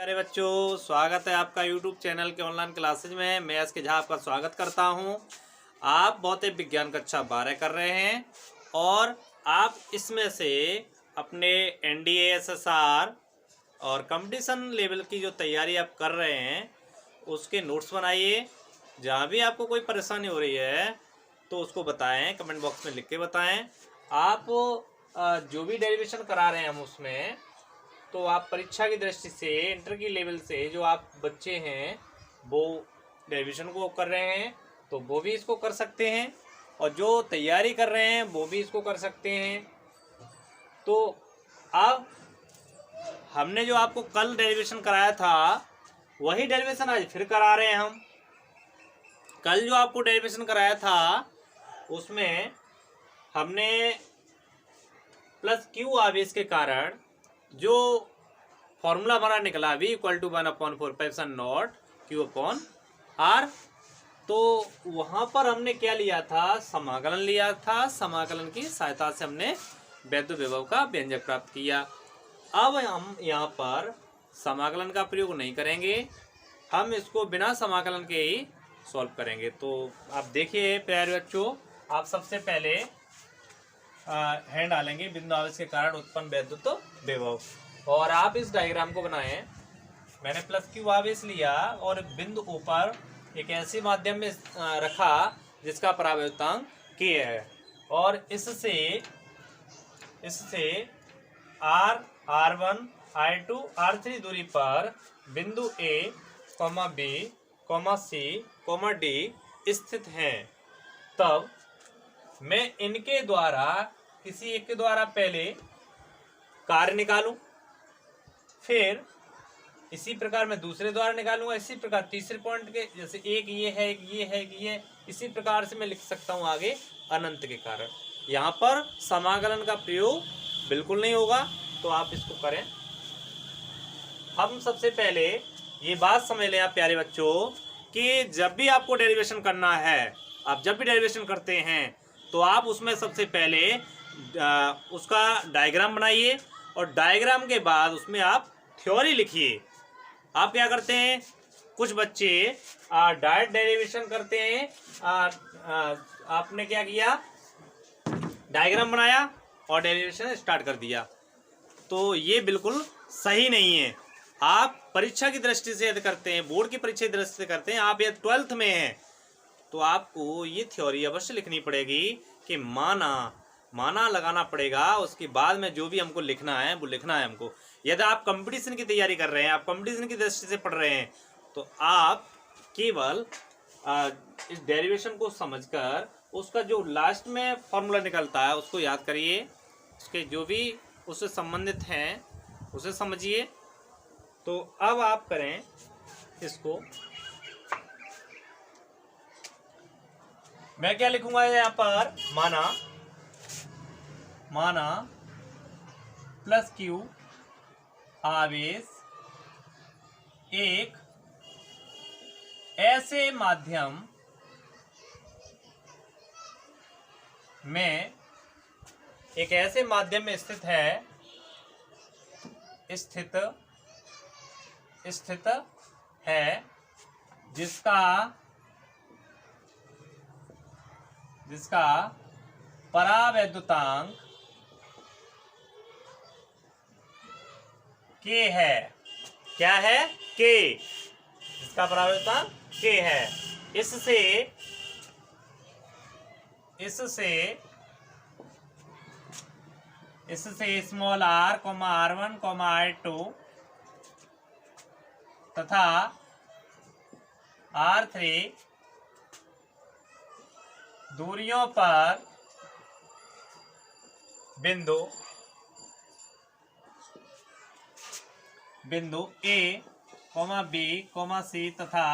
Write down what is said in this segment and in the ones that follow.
प्यारे बच्चों, स्वागत है आपका YouTube चैनल के ऑनलाइन क्लासेज में। मैं एस के झा आपका स्वागत करता हूं। आप भौतिक विज्ञान कक्षा 12 कर रहे हैं और आप इसमें से अपने NDA SSR और कंपटीशन लेवल की जो तैयारी आप कर रहे हैं उसके नोट्स बनाइए। जहां भी आपको कोई परेशानी हो रही है तो उसको बताएं, कमेंट बॉक्स में लिख के बताएं। आप जो भी डेरिवेशन करा रहे हैं हम उसमें, तो आप परीक्षा की दृष्टि से इंटर की लेवल से जो आप बच्चे हैं वो डेरिवेशन को कर रहे हैं तो वो भी इसको कर सकते हैं, और जो तैयारी कर रहे हैं वो भी इसको कर सकते हैं। तो अब हमने जो आपको कल डेरिवेशन कराया था वही डेरिवेशन आज फिर करा रहे हैं हम। कल जो आपको डेरिवेशन कराया था उसमें हमने प्लस क्यू आवेश के कारण जो फॉर्मूला हमारा निकला V = 1/4 Q अपॉन R, तो वहाँ पर हमने क्या लिया था, समाकलन लिया था। समाकलन की सहायता से हमने वैद्युत विभव का व्यंजक प्राप्त किया। अब हम यहाँ पर समाकलन का प्रयोग नहीं करेंगे, हम इसको बिना समाकलन के ही सॉल्व करेंगे। तो आप देखिए प्यारे बच्चों, आप सबसे पहले हैंड डालेंगे बिंदु आवेश के कारण उत्पन्न वैद्युत विभव, और आप इस डायग्राम को बनाएं। मैंने प्लस क्यू आवेश लिया और बिंदु ऊपर एक ऐसे माध्यम में रखा जिसका परावर्तनांक k है, और इससे R, R1, R2, R3 दूरी पर बिंदु A, B, C, D स्थित हैं। तब मैं इनके द्वारा किसी एक के द्वारा पहले कार्य निकालूं, फिर इसी प्रकार मैं दूसरे द्वारा निकालूंगा, इसी प्रकार तीसरे पॉइंट के, जैसे एक ये है, एक ये है, एक ये, इसी प्रकार से मैं लिख सकता हूं आगे अनंत के कारण। यहाँ पर समाकलन का प्रयोग बिल्कुल नहीं होगा, तो आप इसको करें। हम सबसे पहले ये बात समझ लें आप प्यारे बच्चों कि जब भी आपको डेरिवेशन करना है, आप जब भी डेरिवेशन करते हैं तो आप उसमें सबसे पहले उसका डायग्राम बनाइए, और डायग्राम के बाद उसमें आप थ्योरी लिखिए। आप क्या करते हैं, कुछ बच्चे डायरेक्ट डेरिवेशन करते हैं। आपने क्या किया, डायग्राम बनाया और डेरिवेशन स्टार्ट कर दिया, तो ये बिल्कुल सही नहीं है। आप परीक्षा की दृष्टि से यदि करते हैं, बोर्ड की परीक्षा की दृष्टि से करते हैं, आप ये 12th में हैं, तो आपको ये थ्योरी अवश्य लिखनी पड़ेगी कि माना लगाना पड़ेगा। उसके बाद में जो भी हमको लिखना है वो लिखना है हमको। यदि आप कंपटीशन की तैयारी कर रहे हैं, आप कंपटीशन की दृष्टि से पढ़ रहे हैं, तो आप केवल इस डेरिवेशन को समझकर उसका जो लास्ट में फॉर्मूला निकलता है उसको याद करिए, उसके जो भी उससे संबंधित हैं उसे समझिए। तो अब आप करें इसको, मैं क्या लिखूंगा यहाँ पर, माना प्लस क्यू आवेश एक ऐसे माध्यम में स्थित है जिसका परावैद्युतांक k है। क्या है, k, जिसका परावैद्युतांक k है। इससे स्मॉल r, R1, R2 तथा R3 दूरियों पर बिंदु A, B, C तथा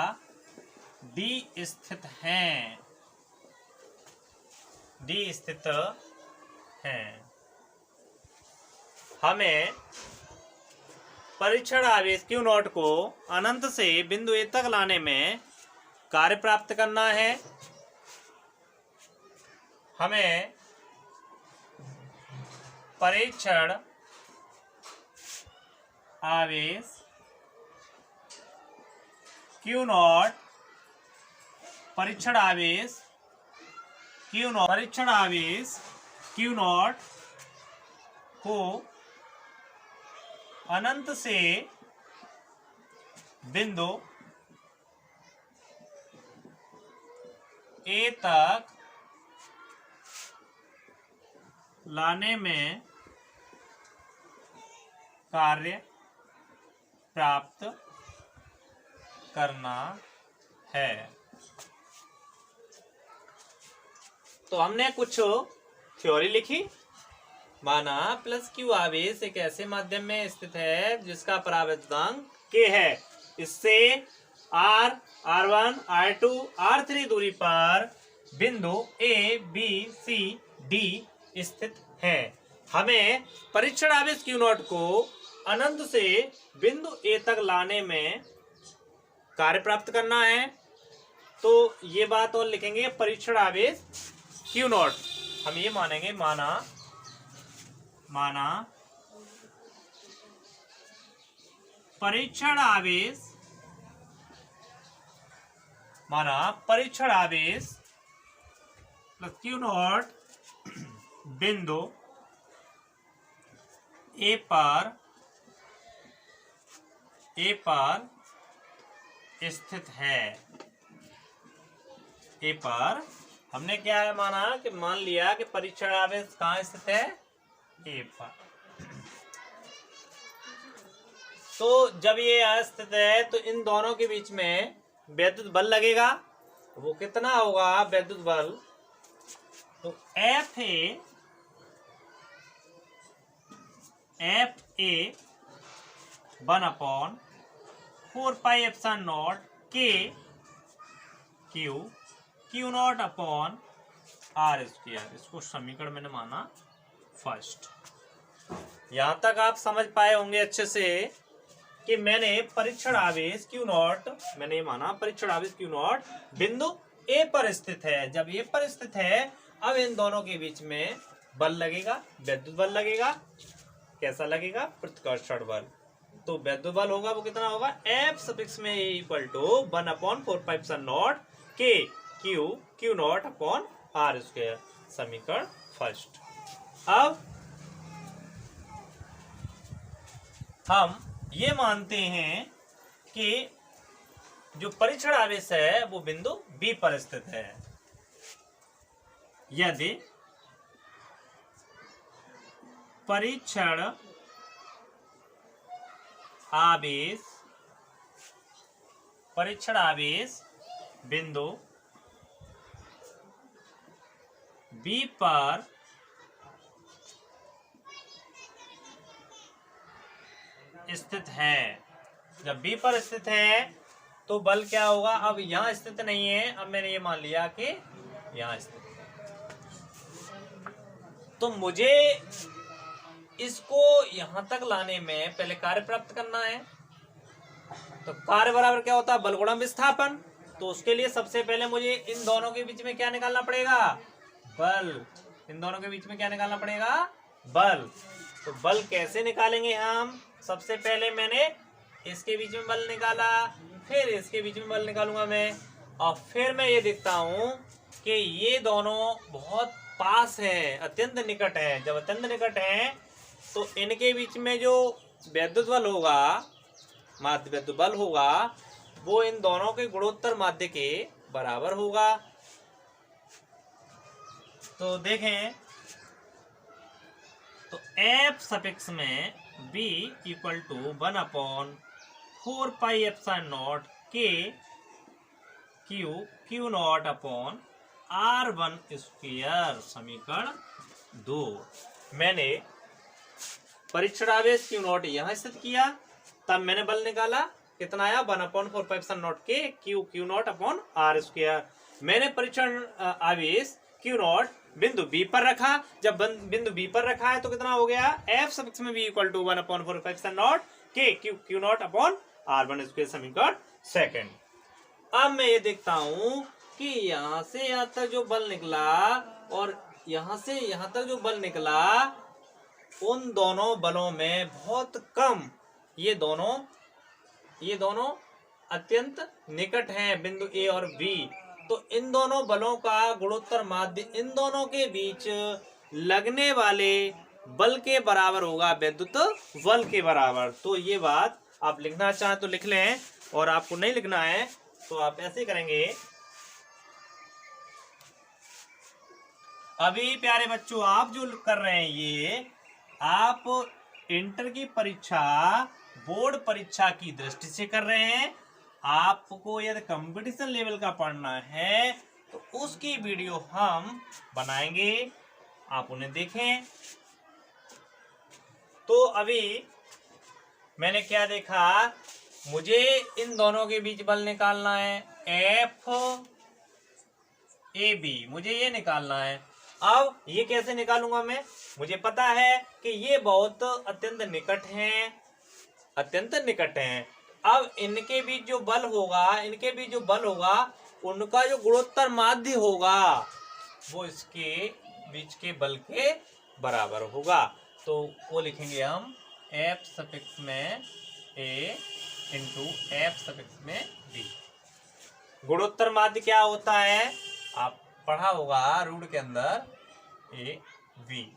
D स्थित हैं। हमें परीक्षण आवेश Q0 को अनंत से बिंदु A तक लाने में कार्य प्राप्त करना है। हमें परीक्षण आवेश क्यू नॉट परीक्षण आवेश क्यू नॉट को अनंत से बिंदु ए तक लाने में कार्य प्राप्त करना है। तो हमने कुछ थ्योरी लिखी। माना प्लस क्यू आवेश एक ऐसे माध्यम में स्थित है जिसका परावर्तनांक k है। इससे r, r1, r2, r3 दूरी पर बिंदु a, b, c, d स्थित है। हमें परीक्षण आवेश क्यू नॉट को अनंत से बिंदु a तक लाने में कार्य प्राप्त करना है। तो ये बात और लिखेंगे, परीक्षण आवेश क्यू नॉट हम ये मानेंगे, माना परीक्षण आवेश प्लस क्यू नॉट बिंदु ए पर स्थित है। ए पर हमने क्या है माना कि मान लिया कि परीक्षण आवेश कहाँ स्थित है, ए पर। तो जब ये स्थित है तो इन दोनों के बीच में वैद्युत बल लगेगा। वो कितना होगा वैद्युत बल, तो F A 1/4πε0 k Q naught upon R square. इसको समीकरण मैंने माना फर्स्ट। यहां तक आप समझ पाए होंगे अच्छे से कि मैंने परीक्षण आवेश क्यू नॉट, मैंने ये माना परीक्षण आवेश क्यू नॉट बिंदु ए पर स्थित है। जब ए पर स्थित है, अब इन दोनों के बीच में बल लगेगा, वैद्युत बल लगेगा। कैसा लगेगा, प्रतिकर्षण बल। तो वैद्युत बल होगा वो कितना होगा, एफ सफिक्स में equal to 1/4πε0 k Q naught upon R square. समीकरण फर्स्ट। अब हम ये मानते हैं कि जो परीक्षण आवेश है वो बिंदु बी पर स्थित है। यदि परीक्षण आवेश बिंदु बी पर स्थित है। जब बी पर स्थित है तो बल क्या होगा, अब यहां स्थित नहीं है, अब मैंने ये मान लिया कि यहां स्थित है। तो मुझे इसको यहां तक लाने में पहले कार्य प्राप्त करना है। तो कार्य बराबर क्या होता है, बल गुणा विस्थापन। तो उसके लिए सबसे पहले मुझे इन दोनों के बीच में क्या निकालना पड़ेगा, बल। इन दोनों के बीच में क्या निकालना पड़ेगा, बल। तो बल कैसे निकालेंगे हम, सबसे पहले मैंने इसके बीच में बल निकाला, फिर इसके बीच में बल निकालूंगा मैं, और फिर मैं ये देखता हूं कि ये दोनों बहुत पास हैं, अत्यंत निकट हैं। जब अत्यंत निकट हैं तो इनके बीच में जो वैद्युत बल होगा, माध्य वैद्युत बल होगा, वो इन दोनों के गुणोत्तर माध्य के बराबर होगा। तो देखें, तो एफ सफिक्स में b equal to 1/4πε0 k Q naught upon r1 square. समीकरण 2। मैंने परीक्षण आवेश क्यू नॉट यहां स्थित किया, तब मैंने बल निकाला, कितना आया 1/4πε0 k Q naught upon R square. मैंने परीक्षण आवेश क्यू नॉट बिंदु बी पर रखा। जब बिंदु बी पर रखा है तो कितना हो गया, एफ सफिक्स में B equal to 1/4πε0 k Q naught upon r1 square. समीकरण सेकंड। अब मैं ये देखता हूं कि यहां से यहां तक जो बल निकला और यहां से यहां तक जो बल निकला, उन दोनों बलों में बहुत कम, ये दोनों अत्यंत निकट हैं बिंदु ए और बी, तो इन दोनों बलों का गुणोत्तर माध्य इन दोनों के बीच लगने वाले बल के बराबर होगा, विद्युत बल के बराबर। तो ये बात आप लिखना चाहें तो लिख लें, और आपको नहीं लिखना है तो आप ऐसे करेंगे। अभी प्यारे बच्चों, आप जो कर रहे हैं ये आप इंटर की परीक्षा बोर्ड परीक्षा की दृष्टि से कर रहे हैं। आपको यदि कंपटीशन लेवल का पढ़ना है तो उसकी वीडियो हम बनाएंगे, आप उन्हें देखें। तो अभी मैंने क्या देखा, मुझे इन दोनों के बीच बल निकालना है, एफ ए बी, मुझे ये निकालना है। अब ये कैसे निकालूंगा मैं, मुझे पता है कि ये बहुत अत्यंत निकट हैं, अत्यंत निकट हैं। अब इनके बीच जो बल होगा, इनके बीच जो बल होगा उनका जो गुणोत्तर माध्य होगा वो इसके बीच के बल के बराबर होगा। तो वो लिखेंगे हम एफ सफिक्स में ए इंटू एफ सफिक्स में बी। गुणोत्तर माध्य क्या होता है, आप पढ़ा होगा रूट के अंदर, ए बी।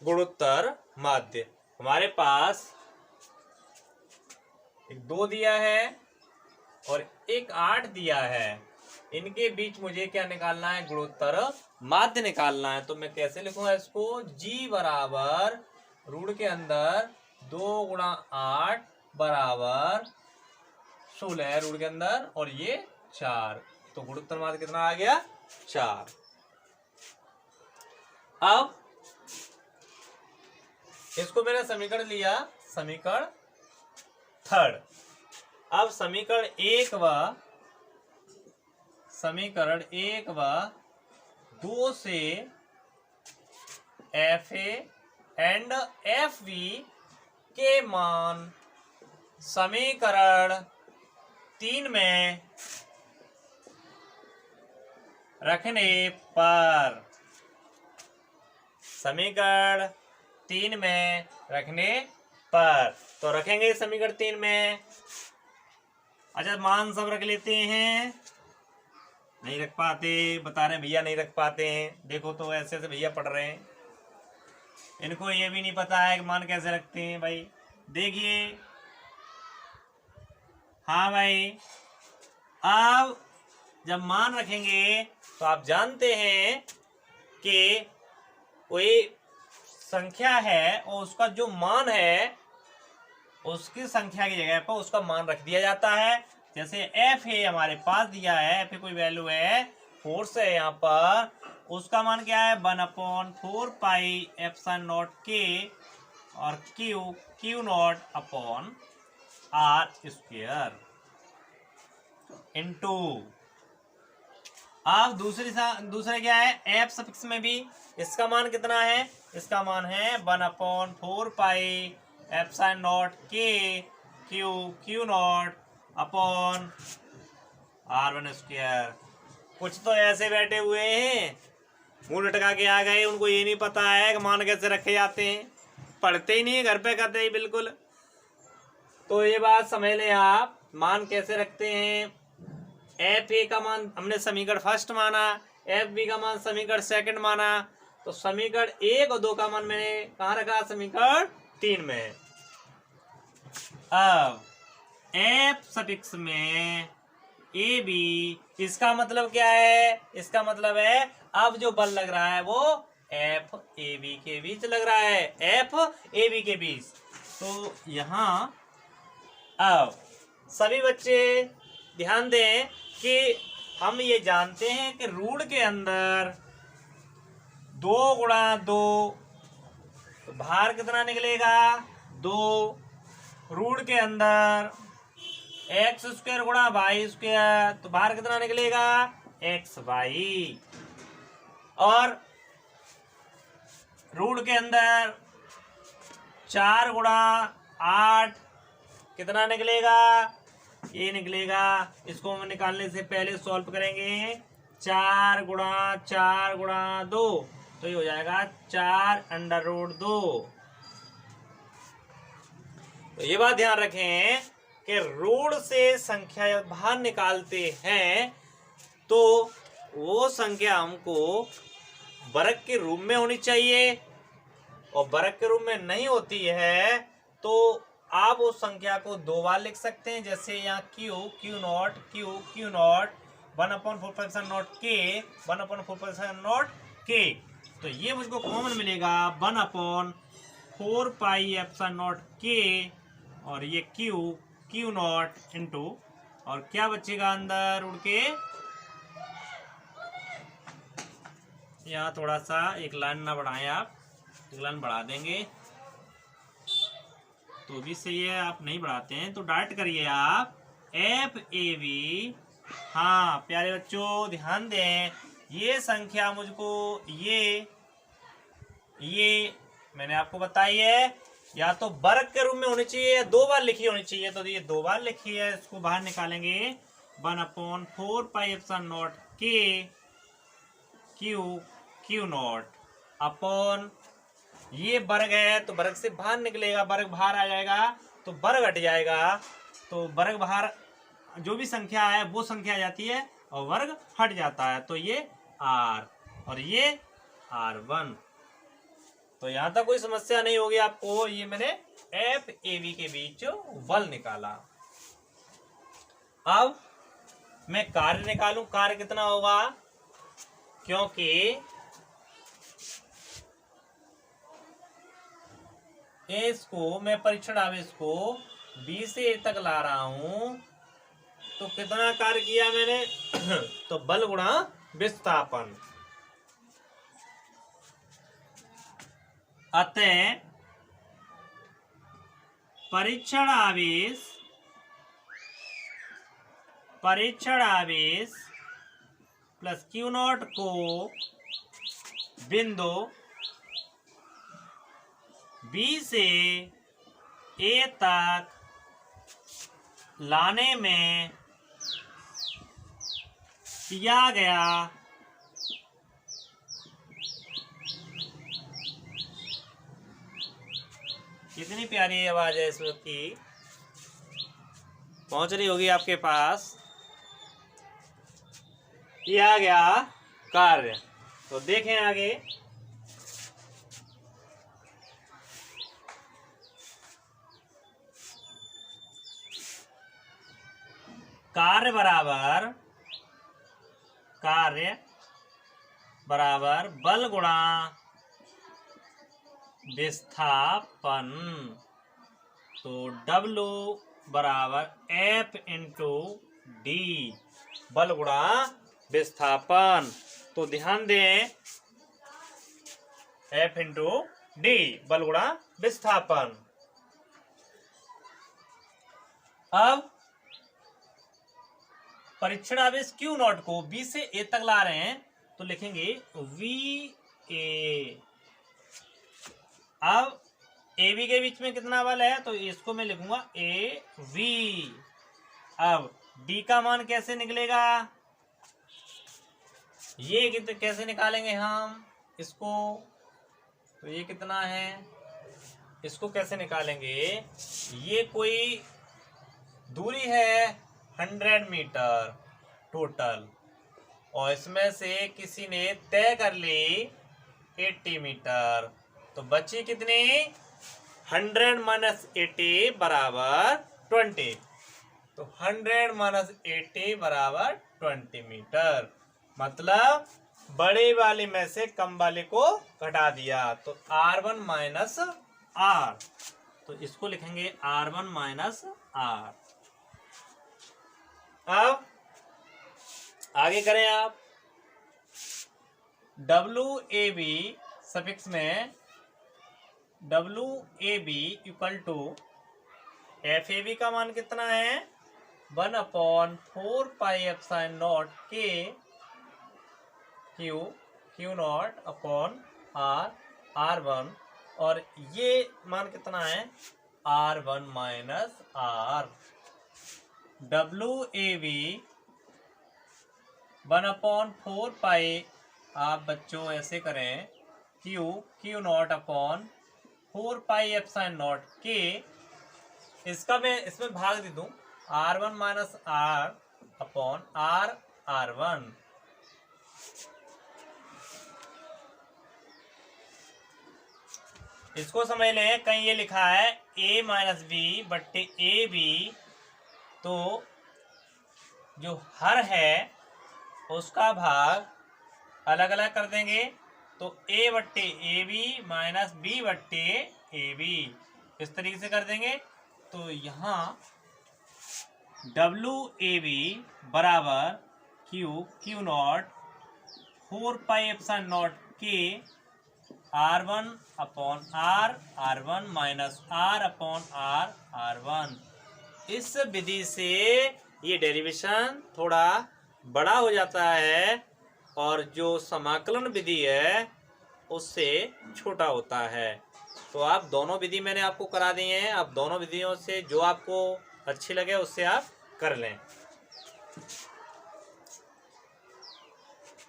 गुणोत्तर माध्य हमारे पास एक 2 दिया है और एक 8 दिया है, इनके बीच मुझे क्या निकालना है, गुणोत्तर माध्य निकालना है। तो मैं कैसे लिखूंगा इसको, जी बराबर रूट के अंदर 2 गुणा 8 बराबर 16 रूट के अंदर, और ये 4, तो गुणोत्तर माध्य कितना आ गया, 4। अब इसको मैंने समीकरण लिया, समीकरण थर्ड। अब समीकरण एक व 2 से F A and F B के मान समीकरण 3 में रखने पर, समीकरण 3 में रखने पर, तो रखेंगे समीकरण 3 में। अच्छा, मान सब रख लेते हैं, नहीं रख पाते, बता रहे भैया नहीं रख पाते हैं। देखो तो ऐसे ऐसे भैया पढ़ रहे हैं, इनको ये भी नहीं पता है कि मान कैसे रखते हैं। भाई देखिए, हाँ भाई, अब जब मान रखेंगे तो आप जानते हैं कि कोई संख्या है और उसका जो मान है उसकी संख्या की जगह पर उसका मान रख दिया जाता है। जैसे एफ ए हमारे पास दिया है, एफ ए कोई वैल्यू है, फोर्स है यहाँ पर, उसका मान क्या है, 1/4 पाई एप्सिलॉन नॉट के और Q naught upon R square into. अब दूसरे क्या है, एफ सफिक्स में भी इसका मान कितना है, इसका मान है 1/4 पाई एप्सिलॉन नॉट के Q naught upon R1 square. कुछ तो ऐसे बैठे हुए हैं मुंह लटका के आ गए, उनको ये नहीं पता है कि मान कैसे रखे जाते हैं, पढ़ते ही नहीं है, घर पे करते ही बिल्कुल। तो ये बात समझ लें आप, मान कैसे रखते हैं। एफ ए का मान हमने समीकरण फर्स्ट माना, एफ बी का मान समीकरण सेकंड माना, तो समीकरण 1 और 2 का मान मैंने कहाँ रखा, समीकरण 3 में। अब एफ सफिक्स में ए बी, इसका मतलब क्या है, इसका मतलब है अब जो बल लग रहा है वो एफ ए बी के बीच लग रहा है, एफ ए बी के बीच। तो यहाँ अब सभी बच्चे ध्यान दें कि हम ये जानते हैं कि रूट के अंदर 2 गुणा 2, तो बाहर कितना निकलेगा, 2। रूट के अंदर एक्स स्क्वायर गुणा वाई स्क्वायर, तो बाहर कितना निकलेगा, एक्स वाई। और रूट के अंदर 4 गुणा 8 कितना निकलेगा, ये निकलेगा। इसको हम निकालने से पहले सॉल्व करेंगे, 4 गुणा 4 गुणा 2, तो ये हो जाएगा 4 अंडर रूट 2। तो ये बात ध्यान रखें कि रूट से संख्या बाहर निकालते हैं तो वो संख्या हमको वर्ग के रूप में होनी चाहिए, और वर्ग के रूप में नहीं होती है तो आप उस संख्या को दो बार लिख सकते हैं। जैसे यहाँ क्यू नॉट 1/4 के 1/4 तो ये मुझको कॉमन मिलेगा 1/4 के, और ये क्यू नॉट इंटू, और क्या बचेगा अंदर उड़ के, यहाँ थोड़ा सा एक लाइन ना बढ़ाएं, आप एक लाइन बढ़ा देंगे तो भी सही है, आप नहीं बढ़ाते हैं तो डायरेक्ट करिए आप FAB। हाँ प्यारे बच्चों ध्यान दें, ये संख्या मुझको ये मैंने आपको बताई है या तो वर्ग के रूप में होनी चाहिए या दो बार लिखी होनी चाहिए, तो ये दो बार लिखी है, इसको बाहर निकालेंगे 1/4 के क्यू नॉट अपॉन, ये वर्ग है तो वर्ग से बाहर निकलेगा, वर्ग बाहर आ जाएगा तो वर्ग हट जाएगा, तो वर्ग बाहर जो भी संख्या है वो संख्या आ जाती है और वर्ग हट जाता है, तो ये R और ये R1। तो यहां तक कोई समस्या नहीं होगी आपको। ये मैंने FAB के बीच बल निकाला। अब मैं कार्य निकालूं, कार्य कितना होगा, क्योंकि इसको मैं परीक्षण आवेश को B से A तक ला रहा हूं, तो कितना कार्य किया मैंने तो बल गुणा विस्थापन। अतः परीक्षण आवेश प्लस क्यू नॉट को बिंदु B से A तक लाने में किया गया कितनी प्यारी आवाज है इस वक्त की, पहुंच रही होगी आपके पास, किया गया कार्य। तो देखें आगे, कार्य बराबर बल गुणा विस्थापन, तो W बराबर F इंटू D, बल गुणा विस्थापन। तो ध्यान दें F इंटू D, बल गुणा विस्थापन। अब परीक्षण आवेश क्यू नॉट को B से A तक ला रहे हैं तो लिखेंगे VA। अब AB के बीच में कितना बल है तो इसको मैं लिखूंगा AV। अब D का मान कैसे निकलेगा, ये कैसे निकालेंगे हम इसको, तो ये कितना है, इसको कैसे निकालेंगे, ये कोई दूरी है 100 मीटर टोटल, और इसमें से किसी ने तय कर ली 80 मीटर, तो बची कितनी 100 माइनस 80 बराबर 20, तो 100 माइनस 80 बराबर 20 मीटर। मतलब बड़े वाले में से कम वाले को घटा दिया, तो R1 माइनस R, तो इसको लिखेंगे R1 माइनस R। अब आगे करें आप, WAB सफिक्स में WAB इक्वल टू FAB का मान कितना है 1/4 पाई एप्सिलॉन नॉट के क्यू नॉट अपॉन R1, और ये मान कितना है R1 माइनस R। WAB 1/4 पाई, आप बच्चों ऐसे करें Q naught upon 4 pi epsilon naught के इसका मैं इसमें भाग दे दूं, R1 minus R upon R1। इसको समझ लें, कहीं ये लिखा है A माइनस बी बट्टे ए बी, तो जो हर है उसका भाग अलग अलग कर देंगे, तो A बट्टे ए बी माइनस बी बट्टे ए बी, इस तरीके से कर देंगे। तो यहाँ डब्ल्यू ए बी बराबर Q not 4 pi epsilon naught के R1 upon R1 minus R upon R1। इस विधि से ये डेरिवेशन थोड़ा बड़ा हो जाता है और जो समाकलन विधि है उससे छोटा होता है। तो आप दोनों विधि मैंने आपको करा दी हैं, आप दोनों विधियों से जो आपको अच्छी लगे उससे आप कर लें।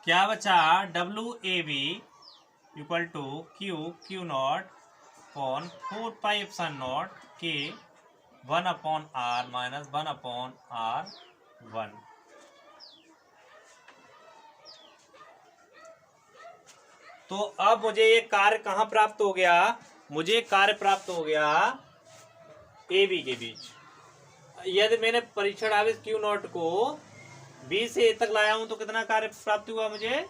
क्या बचा, W A B equal to Q naught upon 4 pi epsilon naught के 1 upon R minus 1 upon R1। तो अब मुझे ये कार्य कहाँ प्राप्त हो गया, मुझे कार्य प्राप्त हो गया ए बी के बीच। यदि मैंने परीक्षण आवेश क्यू नॉट को बी से ए तक लाया हूं तो कितना कार्य प्राप्त हुआ मुझे,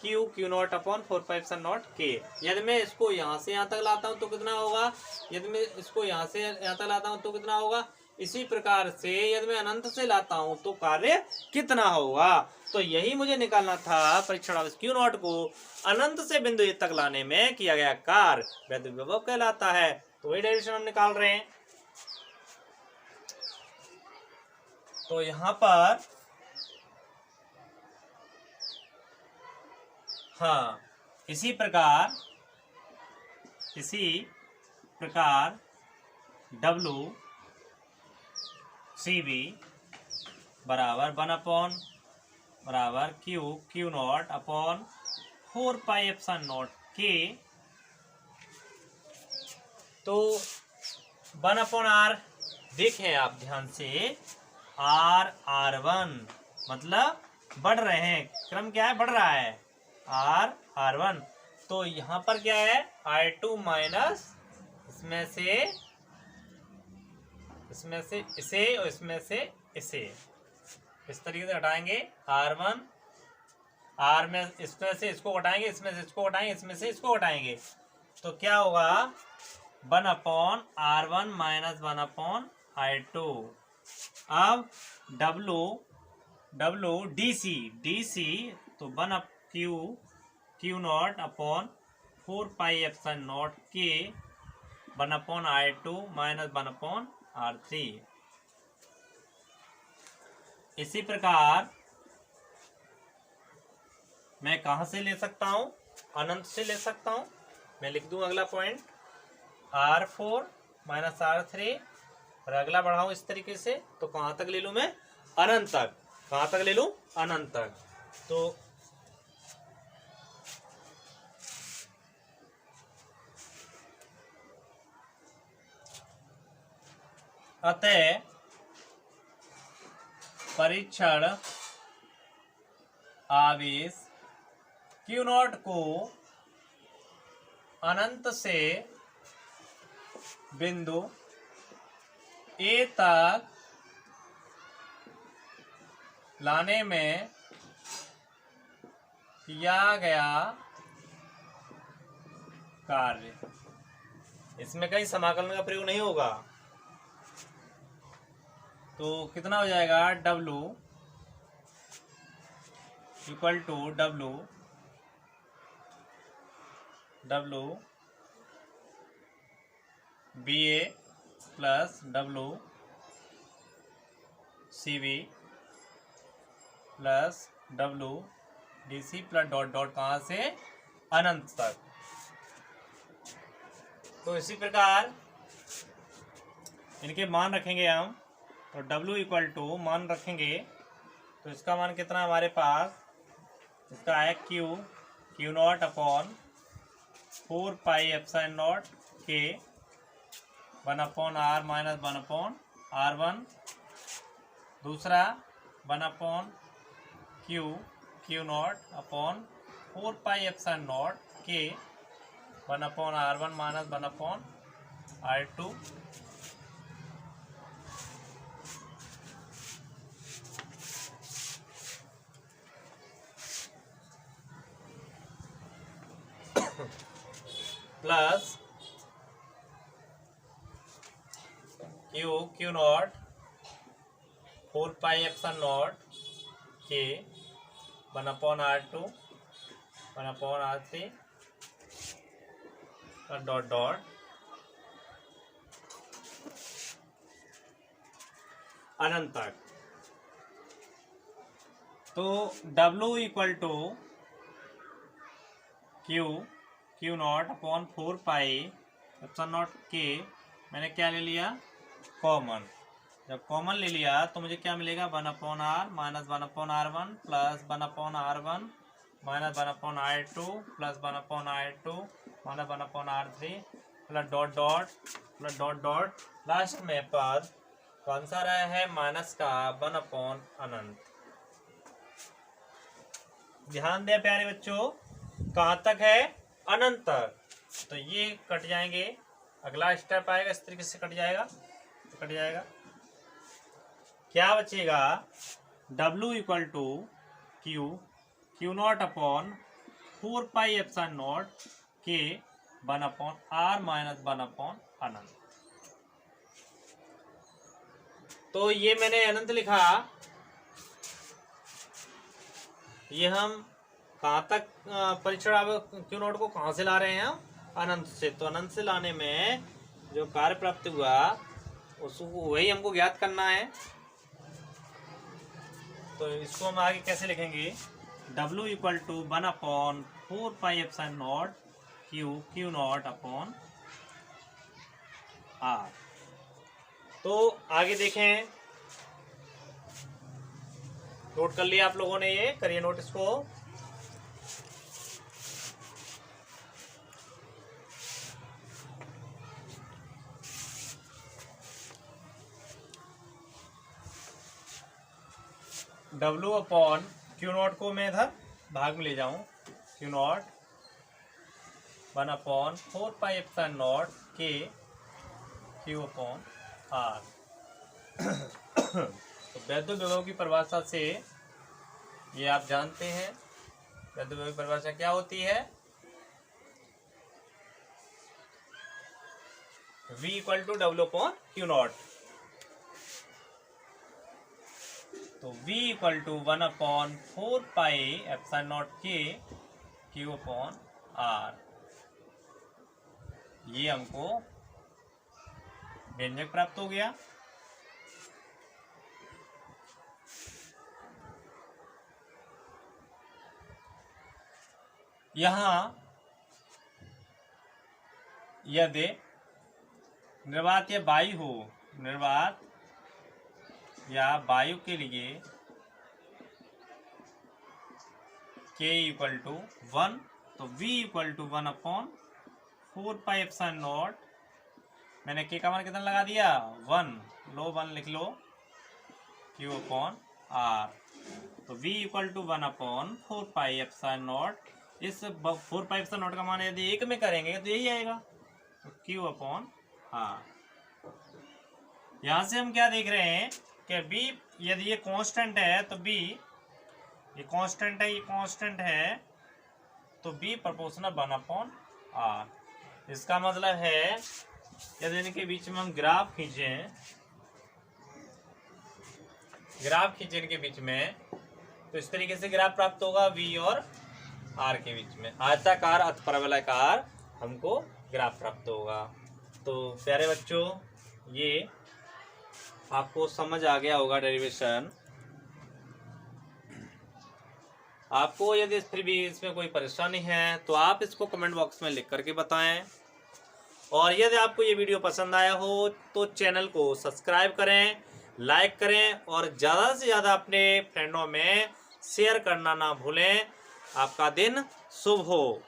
Q naught upon 4 pi epsilon naught के। यदि मैं इसको यहाँ से यहाँ तक लाता हूँ तो कितना होगा, यदि मैं इसको यहाँ से यहाँ तक लाता हूँ तो कितना होगा। इसी प्रकार से यदि मैं अनंत से लाता हूँ तो कार्य कितना होगा। तो यही मुझे निकालना था, परीक्षण आवेश क्यू नॉट को अनंत से बिंदु ए तक लाने में किया गया कार्य वैद्युत विभव कहलाता है। तो वही डेरिवेशन हम निकाल रहे हैं। तो यहाँ पर हाँ, इसी प्रकार डब्ल्यू सी बी बराबर 1 अपॉन बराबर Q naught upon 4 pi epsilon naught के। तो 1 अपॉन R देखें आप ध्यान से, R1 मतलब बढ़ रहे हैं, क्रम क्या है, बढ़ रहा है, R1। तो यहाँ पर क्या है, I2 माइनस इसमें से इसे और इसमें से इसे, इस तरीके से हटाएंगे। R1 R में इसमें से इसको हटाएंगे, इसमें से इसको हटाएंगे, इसमें से इसको हटाएंगे, तो क्या होगा 1 upon R1 minus 1 upon I2। अब डब्ल्यू डी सी तो 1 up Q naught upon 4 pi epsilon naught के 1 upon I2 minus 1 upon R3। इसी प्रकार मैं कहां से ले सकता हूं, अनंत से ले सकता हूं। मैं लिख दूं अगला पॉइंट R4 माइनस R3 और अगला बढ़ाऊं इस तरीके से, तो कहां तक ले लूं मैं, अनंत तक। कहां तक ले लूं, अनंत तक। तो अतः परीक्षण आवेश क्यू नॉट को अनंत से बिंदु ए तक लाने में किया गया कार्य, इसमें कहीं समाकलन का प्रयोग नहीं होगा। तो कितना हो जाएगा, W equal to W B A plus W C B plus W D C plus dot dot कहाँ से, अनंत तक। तो इसी प्रकार इनके मान रखेंगे हम, तो W इक्वल टू मान रखेंगे, तो इसका मान कितना हमारे पास, इसका है Q naught upon 4 pi epsilon naught के 1/r माइनस 1/r1। दूसरा 1/q q naught upon 4πε0 k 1/r1 minus 1/r2। Plus q naught 4πε0 k 1/r2 1/r3 dot dot अनंत तक। तो W equal to q naught upon 4πε0 k मैंने क्या ले लिया, common. जब कॉमन ले लिया तो मुझे क्या मिलेगा, 1/r minus 1/r1 plus 1/r1 minus 1/r2 plus 1/r2 minus 1/r3 plus dot dot last में पद कौन सा रहा है, माइनस का 1/अनंत। ध्यान दें प्यारे बच्चों, कहाँ तक है, अनंत तक। तो ये कट जाएंगे, अगला स्टेप आएगा इस तरीके से कट जाएगा, क्या बचेगा, W equal to q naught upon 4πε0 k 1/r minus 1/अनंत। तो ये मैंने अनंत लिखा, ये हम कहाँ तक परीक्षण क्यू नॉट को कहाँ से ला रहे हैं, हम अनंत से। तो अनंत से लाने में जो कार्य प्राप्त हुआ उसको वही हमको ज्ञात करना है। तो इसको हम आगे कैसे लिखेंगे, W equal to 1/4πε0 q naught upon r। तो आगे देखें, नोट कर लिया आप लोगों ने, ये करिए नोट इसको। W अपॉन क्यू नॉट को मैं इधर भाग में ले जाऊं, q naught 1/4πε0 k q upon r। तो वैद्युत विभव की परिभाषा से ये आप जानते हैं, वैद्युत विभव की परिभाषा क्या होती है, V equal to W upon q naught. तो V equal to 1/4πε0 k q upon r। ये हमको व्यंजक प्राप्त हो गया। यहाँ यदि निर्वात या वायु हो, निर्वात या वायु के लिए k इक्वल टू 1, तो V इक्वल टू 1/4πε0, मैंने k का मान कितना लगा दिया, 1, लो 1 लिख लो, q अपॉन r। तो V इक्वल टू 1/4πε0, इस 4πε0 का मान यदि 1 में करेंगे तो यही आएगा, तो q अपॉन r। यहां से हम क्या देख रहे हैं कि B यदि ये कांस्टेंट है तो B, ये कांस्टेंट है, ये कांस्टेंट है, तो B प्रोपोर्शनल 1/r। इसका मतलब है यदि इनके बीच में हम ग्राफ खींचें, इनके बीच में, तो इस तरीके से ग्राफ प्राप्त होगा V और R के बीच में, आयताकार अथ परवलयाकार हमको ग्राफ प्राप्त होगा। तो प्यारे बच्चों, ये आपको समझ आ गया होगा डेरिवेशन। आपको यदि फिर भी इसमें कोई परेशानी है तो आप इसको कमेंट बॉक्स में लिख करके बताएं। और यदि आपको ये वीडियो पसंद आया हो तो चैनल को सब्सक्राइब करें, लाइक करें और ज़्यादा से ज़्यादा अपने फ्रेंडों में शेयर करना ना भूलें। आपका दिन शुभ हो।